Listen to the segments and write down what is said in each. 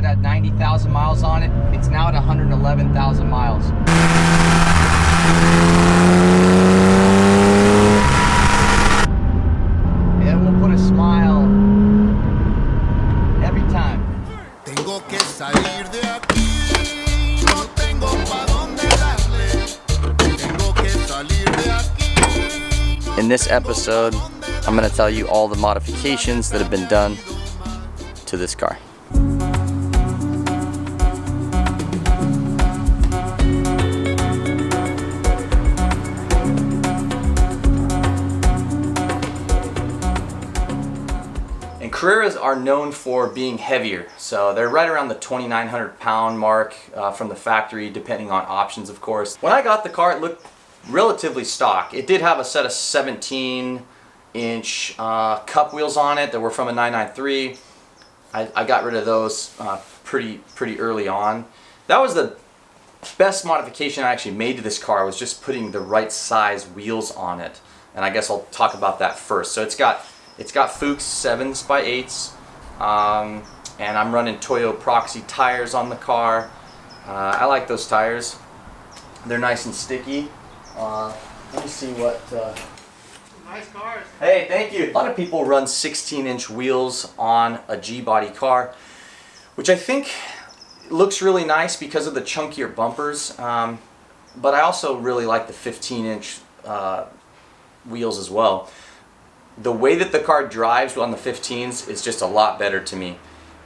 it at 90,000 miles on it. It's now at 111,000 miles. It will put a smile every time. Tengo que salir de aquí. No tengo pa dónde darle. Tengo que salir de aquí. In this episode, I'm going to tell you all the modifications that have been done to this car. And Carreras are known for being heavier, so they're right around the 2,900 pound mark from the factory, depending on options, of course. When I got the car, it looked relatively stock. It did have a set of 17-inch cup wheels on it that were from a 993. I got rid of those pretty early on. That was the best modification I actually made to this car, was just putting the right size wheels on it. And I guess I'll talk about that first. So it's got Fuchs 7s by 8s, and I'm running Toyo Proxy tires on the car. I like those tires. They're nice and sticky. Let me see what... Nice cars. Hey, thank you. A lot of people run 16-inch wheels on a G-body car, which I think looks really nice because of the chunkier bumpers, but I also really like the 15-inch wheels as well. The way that the car drives on the 15s is just a lot better to me.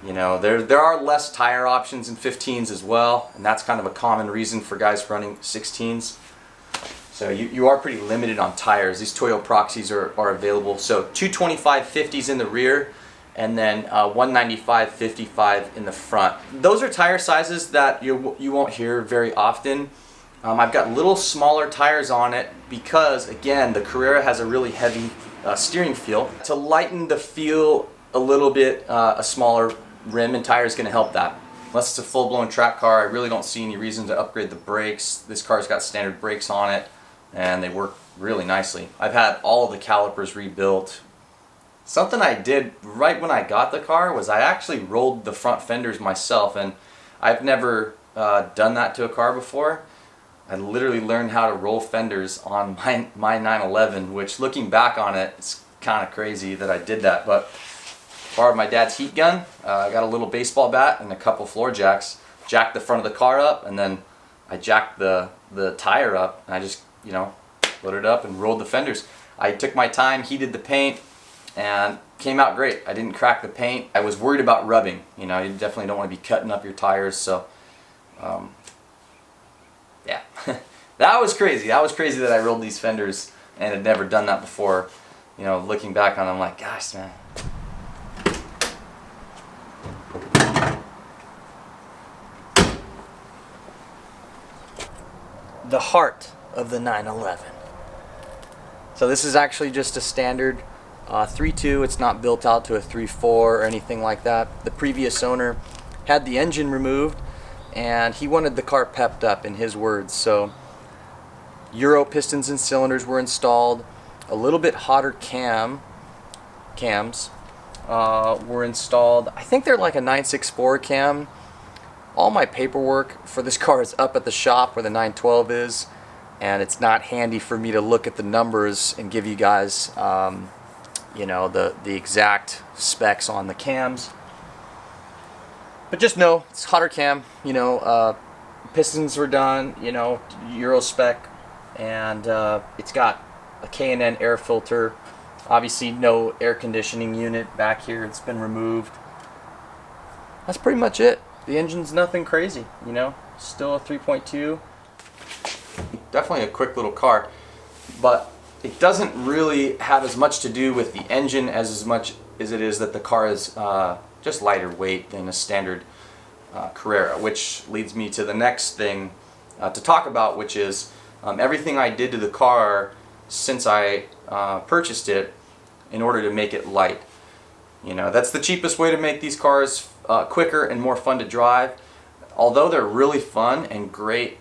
You know, there are less tire options in 15s as well, and that's kind of a common reason for guys running 16s. So you are pretty limited on tires. These Toyo Proxies are available. So 225/50s in the rear, and then 195/55 in the front. Those are tire sizes that you won't hear very often. I've got little smaller tires on it because, again, the Carrera has a really heavy steering feel. To lighten the feel a little bit, a smaller rim and tire is going to help that. Unless it's a full-blown track car, I really don't see any reason to upgrade the brakes. This car's got standard brakes on it, and they work really nicely. I've had all of the calipers rebuilt. Something I did right when I got the car was I actually rolled the front fenders myself, and I've never done that to a car before. I literally learned how to roll fenders on my 911, which, looking back on it, it's kind of crazy that I did that. But borrowed my dad's heat gun. I got a little baseball bat and a couple floor jacks. Jacked the front of the car up, and then I jacked the tire up, and I just, you know, loaded it up and rolled the fenders. I took my time, heated the paint, and came out great. I didn't crack the paint. I was worried about rubbing. You know, you definitely don't want to be cutting up your tires, so yeah. That was crazy. That was crazy that I rolled these fenders and had never done that before. You know, looking back on it, I'm like, gosh, man. The heart of the 911. So this is actually just a standard 3.2. It's not built out to a 3.4 or anything like that. The previous owner had the engine removed, and he wanted the car pepped up, in his words. So Euro pistons and cylinders were installed. A little bit hotter cams were installed. I think they're like a 964 cam. All my paperwork for this car is up at the shop where the 912 is, and it's not handy for me to look at the numbers and give you guys you know, the exact specs on the cams. But just know it's hotter cam, you know, pistons were done, you know, Euro spec, and it's got a K&N air filter. Obviously no air conditioning unit back here, it's been removed. That's pretty much it. The engine's nothing crazy, you know, still a 3.2. Definitely a quick little car, but it doesn't really have as much to do with the engine as much as it is that the car is just lighter weight than a standard Carrera, which leads me to the next thing to talk about, which is everything I did to the car since I purchased it in order to make it light. You know, that's the cheapest way to make these cars quicker and more fun to drive. Although they're really fun and great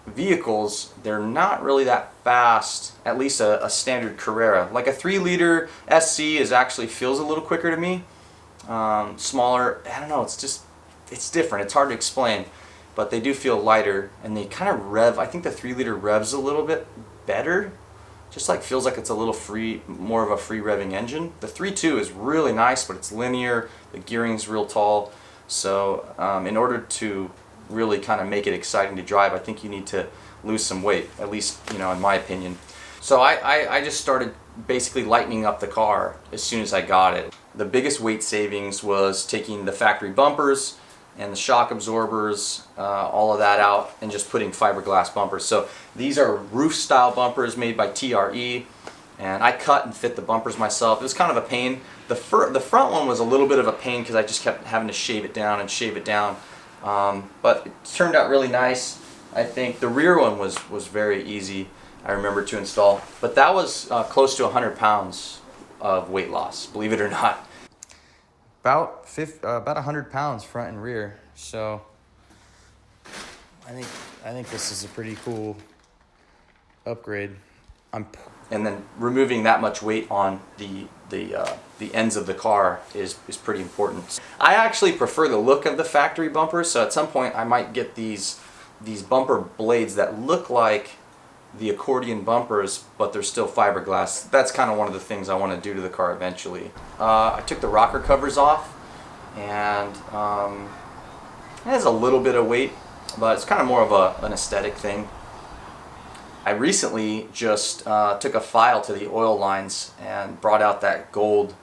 vehicles, they're not really that fast, at least a standard Carrera. Like a 3-liter SC actually feels a little quicker to me. Smaller, I don't know, it's just it's different. It's hard to explain, but they do feel lighter, and they kind of rev. I think the 3-liter revs a little bit better. Just like feels like it's a little more of a free revving engine. The 3.2 is really nice, but it's linear. The gearing's real tall. So in order to really kind of make it exciting to drive, I think you need to lose some weight, at least, you know, in my opinion. So I just started basically lightening up the car as soon as I got it. The biggest weight savings was taking the factory bumpers and the shock absorbers, all of that out, and just putting fiberglass bumpers. So these are roof style bumpers made by TRE, and I cut and fit the bumpers myself. It was kind of a pain. The front one was a little bit of a pain because I just kept having to shave it down and shave it down, but it turned out really nice. I think the rear one was very easy, I remember, to install, but that was close to 100 pounds of weight loss, believe it or not. About 100 pounds front and rear. So I think this is a pretty cool upgrade. And then removing that much weight on the ends of the car is pretty important. I actually prefer the look of the factory bumpers, so at some point I might get these bumper blades that look like the accordion bumpers, but they're still fiberglass. That's kind of one of the things I want to do to the car eventually. I took the rocker covers off, and it has a little bit of weight, but it's kind of more of an aesthetic thing. I recently just took a file to the oil lines and brought out that gold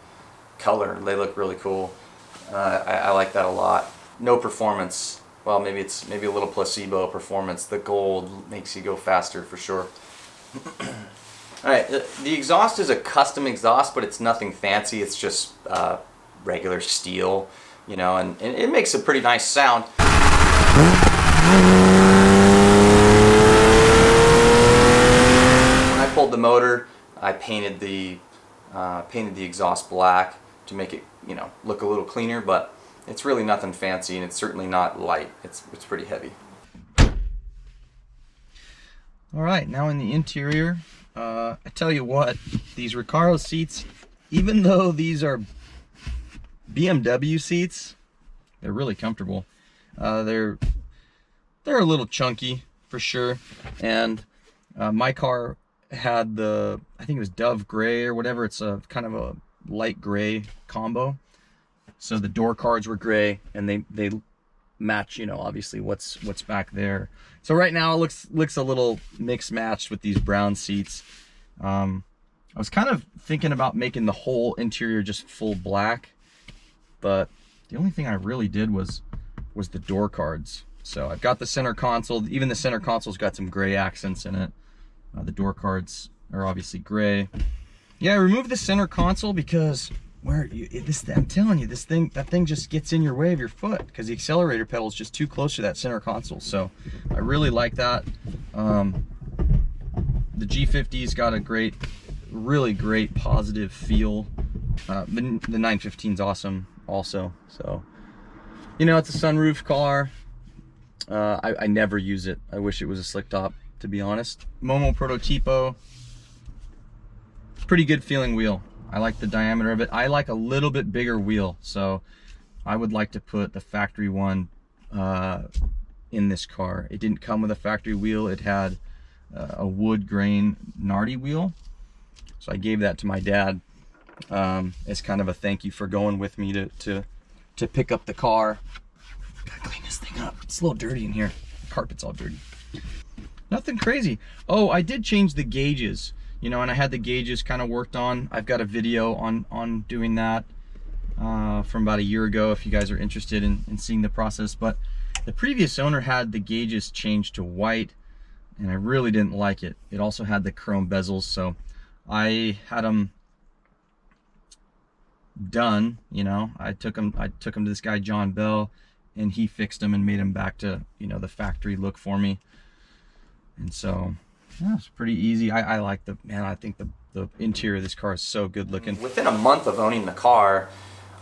color. They look really cool. I like that a lot. No performance. Well, maybe a little placebo performance. The gold makes you go faster for sure. Alright, the exhaust is a custom exhaust, but it's nothing fancy. It's just regular steel, you know, and it makes a pretty nice sound. When I pulled the motor, I painted the exhaust black to make it, you know, look a little cleaner, but it's really nothing fancy, and it's certainly not light. It's pretty heavy. All right, now in the interior, I tell you what, these Recaro seats, even though these are BMW seats, they're really comfortable. They're a little chunky for sure, and my car had I think it was Dove Gray or whatever. It's a kind of a light gray combo. So the door cards were gray, and they match, you know, obviously what's back there. So right now it looks a little mixed matched with these brown seats. I was kind of thinking about making the whole interior just full black, but the only thing I really did was the door cards. So I've got the center console. Even the center console's got some gray accents in it. The door cards are obviously gray. Yeah, I removed the center console because I'm telling you, that thing just gets in your way of your foot because the accelerator pedal is just too close to that center console. So I really like that. The G50's got a really great positive feel. The 915's awesome also. So, you know, it's a sunroof car. I never use it. I wish it was a slick top, to be honest. Momo Prototipo, pretty good feeling wheel. I like the diameter of it. I like a little bit bigger wheel, so I would like to put the factory one in this car. It didn't come with a factory wheel. It had a wood grain Nardi wheel, so I gave that to my dad as kind of a thank you for going with me to pick up the car. Gotta clean this thing up. It's a little dirty in here. The carpet's all dirty. Nothing crazy. Oh, I did change the gauges. You know, and I had the gauges kind of worked on. I've got a video on doing that from about a year ago if you guys are interested in seeing the process. But the previous owner had the gauges changed to white, and I really didn't like it. It also had the chrome bezels, so I had them done. You know, I took them to this guy John Bell, and he fixed them and made them back to, you know, the factory look for me. And so yeah, it's pretty easy. I like I think the interior of this car is so good looking. Within a month of owning the car,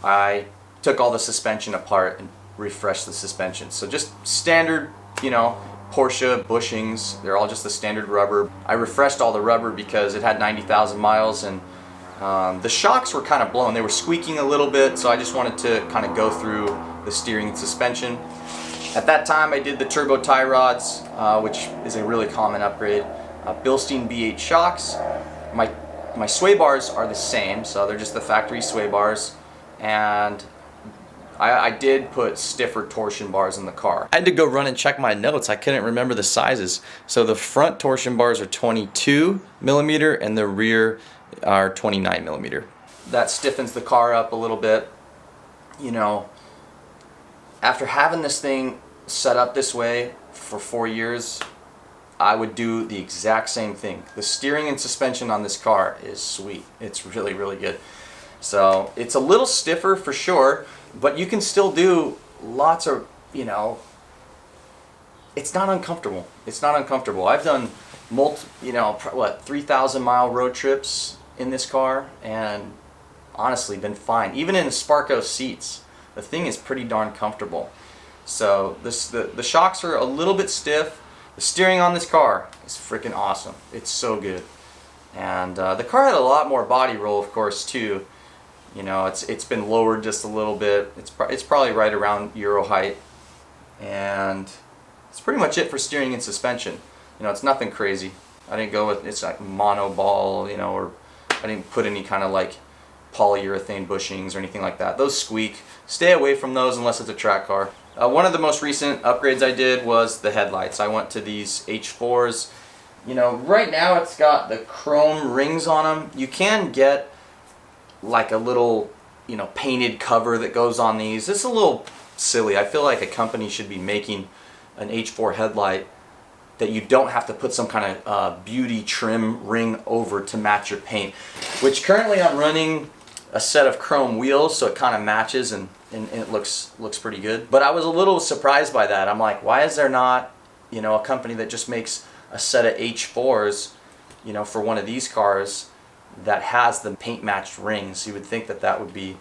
I took all the suspension apart and refreshed the suspension. So just standard, you know, Porsche bushings. They're all just the standard rubber. I refreshed all the rubber because it had 90,000 miles, and The shocks were kind of blown. They were squeaking a little bit, so I just wanted to kind of go through the steering and suspension. At that time, I did the turbo tie rods, which is a really common upgrade. Bilstein B8 shocks. My sway bars are the same, so they're just the factory sway bars. And I did put stiffer torsion bars in the car. I had to go run and check my notes. I couldn't remember the sizes. So the front torsion bars are 22 millimeter and the rear are 29 millimeter. That stiffens the car up a little bit. You know, after having this thing set up this way for 4 years, I would do the exact same thing. The steering and suspension on this car is sweet. It's really, really good. So it's a little stiffer for sure, but you can still do lots of, you know, it's not uncomfortable. It's not uncomfortable. I've done 3,000 mile road trips in this car and honestly been fine. Even in the Sparko seats, the thing is pretty darn comfortable. So the shocks are a little bit stiff. The steering on this car is freaking awesome. It's so good. And the car had a lot more body roll, of course, too. You know, it's been lowered just a little bit. It's probably right around Euro height. And it's pretty much it for steering and suspension. You know, it's nothing crazy. I didn't go with, it's like mono ball, you know, or I didn't put any kind of like polyurethane bushings or anything like that. Those squeak. Stay away from those unless it's a track car. One of the most recent upgrades I did was the headlights. I went to these H4s. You know, right now it's got the chrome rings on them. You can get like a little, you know, painted cover that goes on these. It's a little silly. I feel like a company should be making an H4 headlight that you don't have to put some kind of beauty trim ring over to match your paint. Which currently I'm running a set of chrome wheels, so it kind of matches and it looks pretty good. But I was a little surprised by that. I'm like, why is there not, you know, a company that just makes a set of H4s, you know, for one of these cars that has the paint matched rings? You would think that that would be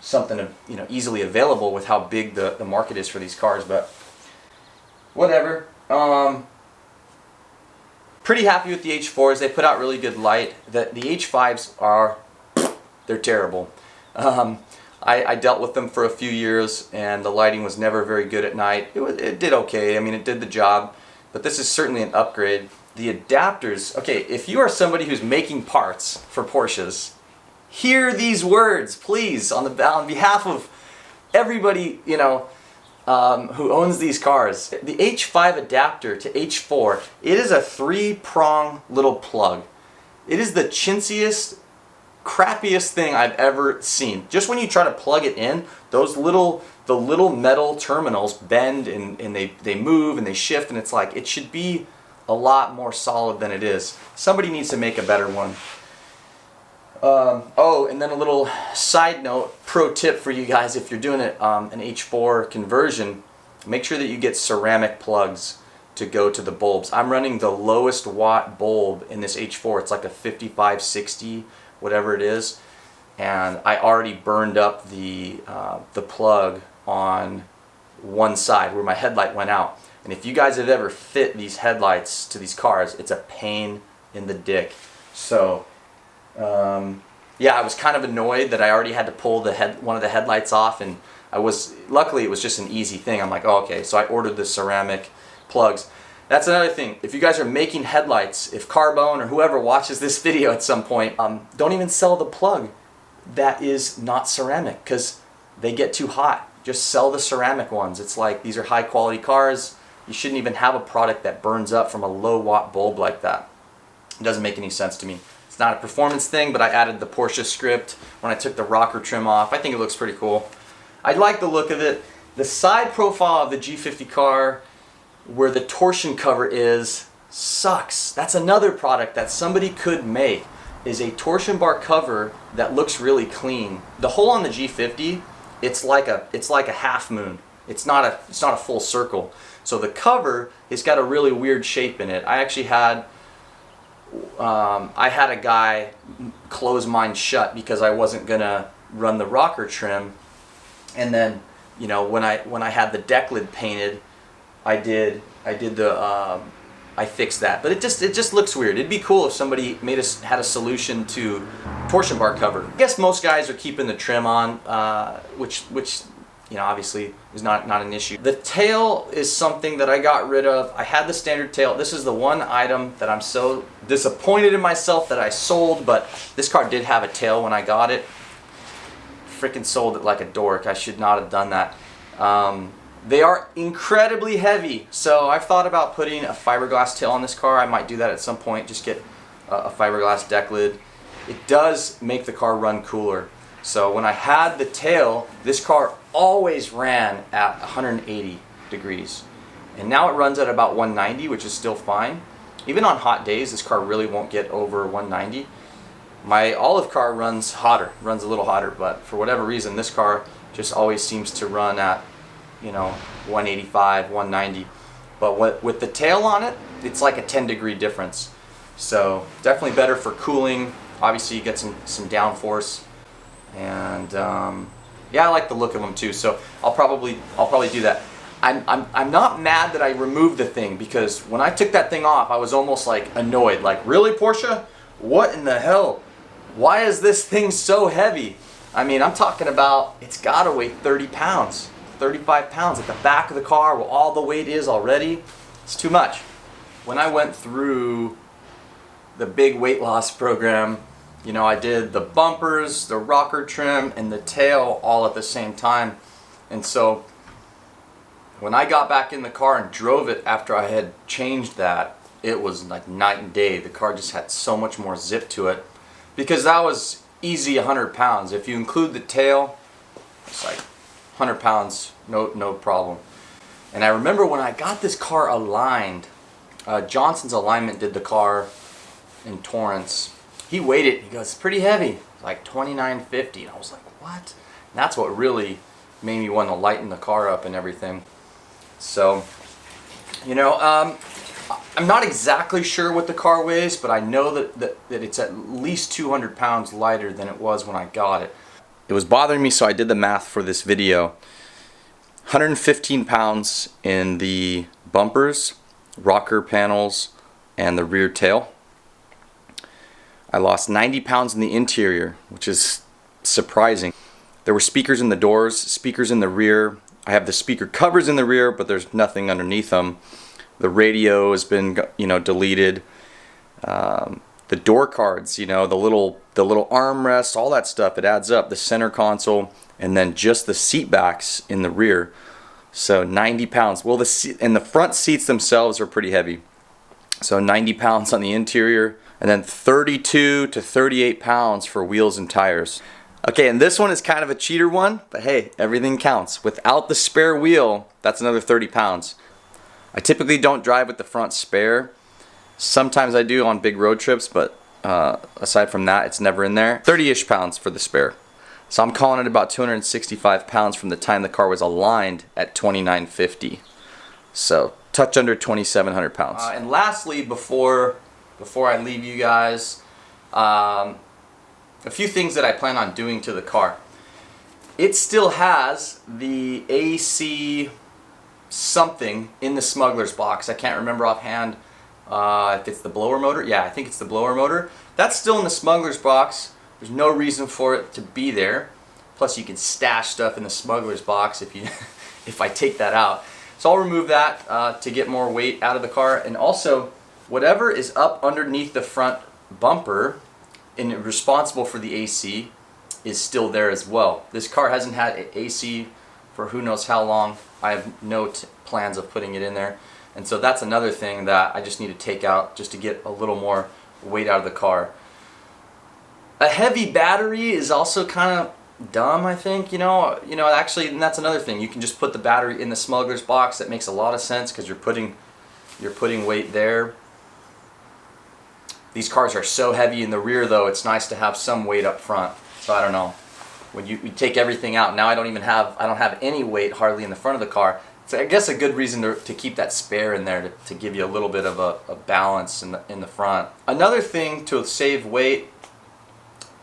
something, you know, easily available with how big the market is for these cars, but whatever. Pretty happy with the H4s. They put out really good light. The H5s are, they're terrible. I dealt with them for a few years and the lighting was never very good at night. It did okay. I mean, it did the job, but this is certainly an upgrade. The adapters, okay, if you are somebody who's making parts for Porsches, hear these words, please, on behalf of everybody, you know, who owns these cars. The H5 adapter to H4, it is a 3-prong little plug. It is the chintziest, crappiest thing I've ever seen. Just when you try to plug it in, the little metal terminals bend and they move and they shift, and it's like, it should be a lot more solid than it is. Somebody needs to make a better one. Oh, and then a little side note, pro tip for you guys: if you're doing an H4 conversion, make sure that you get ceramic plugs to go to the bulbs. I'm running the lowest watt bulb in this H4. It's like a 5560, whatever it is, and I already burned up the plug on one side where my headlight went out. And if you guys have ever fit these headlights to these cars, it's a pain in the dick. So yeah, I was kind of annoyed that I already had to pull one of the headlights off, and luckily it was just an easy thing. I'm like, oh, okay, so I ordered the ceramic plugs. That's another thing. If you guys are making headlights, if Carbone or whoever watches this video at some point, don't even sell the plug that is not ceramic, because they get too hot. Just sell the ceramic ones. It's like, these are high quality cars. You shouldn't even have a product that burns up from a low watt bulb like that. It doesn't make any sense to me. It's not a performance thing, but I added the Porsche script when I took the rocker trim off. I think it looks pretty cool. I like the look of it. The side profile of the G50 car, where the torsion cover is, sucks. That's another product that somebody could make, is a torsion bar cover that looks really clean. The hole on the G50, it's like a half moon. It's not a full circle. So the cover has got a really weird shape in it. I actually had a guy close mine shut because I wasn't gonna run the rocker trim, and then, you know, when I had the deck lid painted, I did the I fixed that. But it just looks weird. It'd be cool if somebody had a solution to torsion bar cover. I guess most guys are keeping the trim on, which you know, obviously is not an issue. The tail is something that I got rid of. I had the standard tail. This is the one item that I'm so disappointed in myself that I sold, but this car did have a tail when I got it. Freaking sold it like a dork. I should not have done that. They are incredibly heavy, so I've thought about putting a fiberglass tail on this car. I might do that at some point, just get a fiberglass deck lid. It does make the car run cooler. So when I had the tail, this car always ran at 180 degrees. And now it runs at about 190, which is still fine. Even on hot days, this car really won't get over 190. My Olive car runs hotter, runs a little hotter, but for whatever reason, this car just always seems to run at, you know, 185, 190. But with the tail on it, it's like a 10-degree difference. So definitely better for cooling. Obviously, you get some downforce. And yeah, I like the look of them too, so I'll probably do that. I'm not mad that I removed the thing, because when I took that thing off, I was almost like annoyed, like, really, Porsche? What in the hell? Why is this thing so heavy? I mean, I'm talking about, it's gotta weigh 30 pounds, 35 pounds at the back of the car where all the weight is already. It's too much. When I went through the big weight loss program, you know, I did the bumpers, the rocker trim, and the tail all at the same time. And so when I got back in the car and drove it after I had changed that, it was like night and day. The car just had so much more zip to it, because that was easy 100 pounds. If you include the tail, it's like 100 pounds, no problem. And I remember when I got this car aligned, Johnson's Alignment did the car in Torrance. He weighed it, he goes, it's pretty heavy, like 2950. And I was like, what? And that's what really made me want to lighten the car up and everything. So, you know, I'm not exactly sure what the car weighs, but I know that it's at least 200 pounds lighter than it was when I got it. It was bothering me, so I did the math for this video. 115 pounds in the bumpers, rocker panels, and the rear tail. I lost 90 pounds in the interior, which is surprising. There were speakers in the doors, speakers in the rear. I have the speaker covers in the rear, but there's nothing underneath them. The radio has been, you know, deleted. The door cards, you know, the little armrests, all that stuff, it adds up. The center console, and then just the seat backs in the rear. So 90 pounds. Well, the front seats themselves are pretty heavy. So 90 pounds on the interior, and then 32 to 38 pounds for wheels and tires. Okay, and this one is kind of a cheater one, but hey, everything counts. Without the spare wheel, that's another 30 pounds. I typically don't drive with the front spare. Sometimes I do on big road trips, but aside from that, it's never in there. 30-ish pounds for the spare. So I'm calling it about 265 pounds from the time the car was aligned at 2950. So touch under 2,700 pounds. And lastly, before I leave you guys, a few things that I plan on doing to the car. It still has the AC something in the smuggler's box. I can't remember offhand if it's the blower motor. Yeah, I think it's the blower motor. That's still in the smuggler's box. There's no reason for it to be there. Plus you can stash stuff in the smuggler's box if I take that out. So I'll remove that to get more weight out of the car. And also, whatever is up underneath the front bumper and responsible for the AC is still there as well. This car hasn't had AC for who knows how long. I have no plans of putting it in there. And so that's another thing that I just need to take out just to get a little more weight out of the car. A heavy battery is also kind of dumb, I think. You know, actually, and that's another thing. You can just put the battery in the smuggler's box. That makes a lot of sense because you're putting weight there. These cars are so heavy in the rear, though. It's nice to have some weight up front. So I don't know. When you take everything out, now I don't have any weight hardly in the front of the car. So I guess a good reason to keep that spare in there to give you a little bit of a balance in the front. Another thing to save weight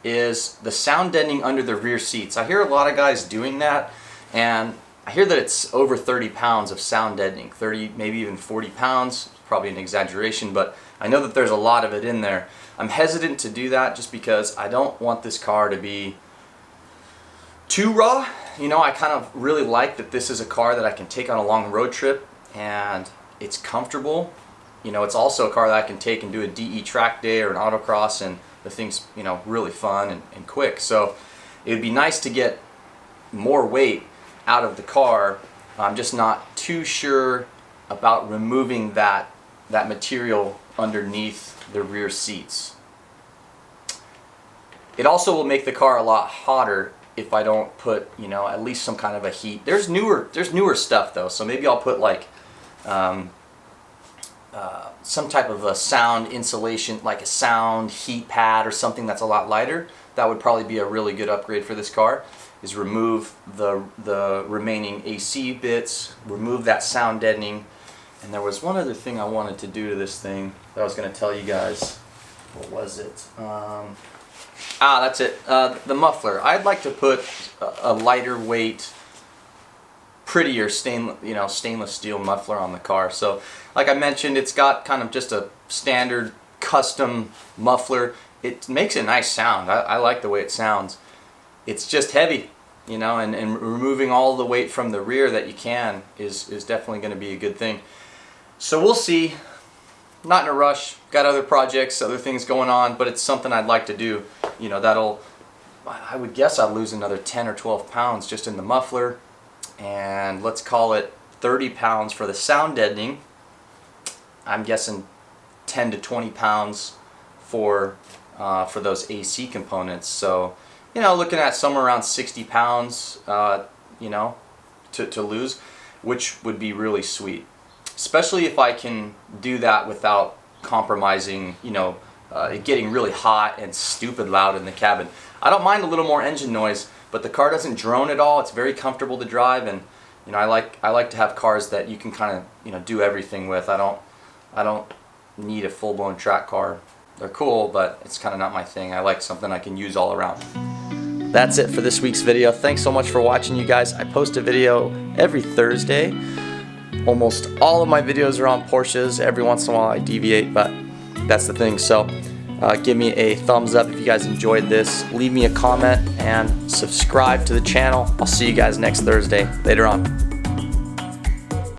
is the sound deadening under the rear seats. I hear a lot of guys doing that, and I hear that it's over 30 pounds of sound deadening, 30, maybe even 40 pounds, probably an exaggeration, but I know that there's a lot of it in there. I'm hesitant to do that just because I don't want this car to be too raw. You know, I kind of really like that this is a car that I can take on a long road trip and it's comfortable. You know, it's also a car that I can take and do a DE track day or an autocross, and the thing's, you know, really fun and quick. So it would be nice to get more weight out of the car. I'm just not too sure about removing that material underneath the rear seats. It also will make the car a lot hotter if I don't put, you know, at least some kind of a heat. There's newer stuff though, so maybe I'll put like some type of a sound insulation, like a sound heat pad or something that's a lot lighter. That would probably be a really good upgrade for this car, is remove the remaining AC bits, remove that sound deadening. And there was one other thing I wanted to do to this thing that I was going to tell you guys. What was it? That's it. The muffler. I'd like to put a lighter weight, prettier stainless steel muffler on the car. So like I mentioned, it's got kind of just a standard custom muffler. It makes a nice sound. I like the way it sounds. It's just heavy, you know, and removing all the weight from the rear that you can is definitely going to be a good thing. So we'll see. Not in a rush. Got other projects, other things going on, but it's something I'd like to do. You know, I would guess I'd lose another 10 or 12 pounds just in the muffler, and let's call it 30 pounds for the sound deadening. I'm guessing 10 to 20 pounds for those AC components. So, you know, looking at somewhere around 60 pounds, you know, to lose, which would be really sweet. Especially if I can do that without compromising, you know, it getting really hot and stupid loud in the cabin. I don't mind a little more engine noise, but the car doesn't drone at all. It's very comfortable to drive, and you know, I like to have cars that you can kind of, you know, do everything with. I don't need a full-blown track car. They're cool, but it's kind of not my thing. I like something I can use all around. That's it for this week's video. Thanks so much for watching, you guys. I post a video every Thursday. Almost all of my videos are on Porsches. Every once in a while I deviate, but that's the thing. So give me a thumbs up if you guys enjoyed this. Leave me a comment and subscribe to the channel. I'll see you guys next Thursday. Later on.